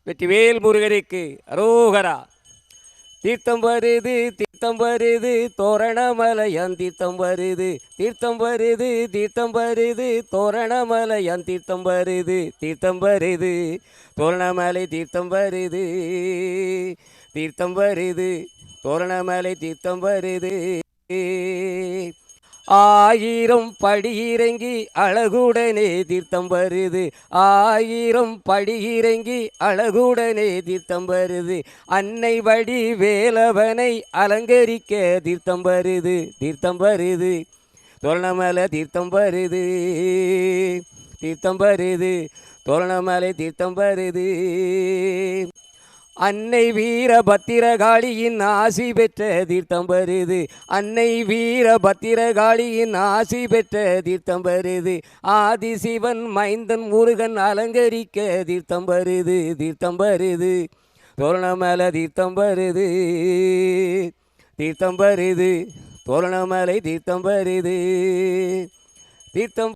வெற்றிவேல் முருகருக்கு அரோகரா. தீர்த்தம் வருது தீர்த்தம் வருது தோரணமலையான் தீர்த்தம் வருது தீர்த்தம் வருது தீர்த்தம் வருது தோரணமலையான் தீர்த்தம் வருது தீர்த்தம் வருது தோரணமலை தீர்த்தம் வருது தீர்த்தம் வருது தோரணமலை தீர்த்தம் வருது. ஆயிரம் படி இறங்கி அழகுடனே தீர்த்தம் வருது ஆயிரம் படி இறங்கி அழகுடனே தீர்த்தம் வருது அன்னை வடி வேலவனை அலங்கரிக்க தீர்த்தம் வருது தீர்த்தம் வருது தோரணமலை தீர்த்தம் வருது தீர்த்தம் வருது தோரணமலை தீர்த்தம் வருது. அன்னை வீரபத்திரகாளியின் ஆசி பெற்ற தீர்த்தம் வருது அன்னை வீரபத்திரகாளியின் ஆசி பெற்ற தீர்த்தம் வருது ஆதிசிவன் மைந்தன் முருகன் அலங்கரிக்க தீர்த்தம் வருது தீர்த்தம் வருது தோரணமலை தீர்த்தம் வருது தீர்த்தம் வருது தோரணமலை தீர்த்தம் வருது தீர்த்தம்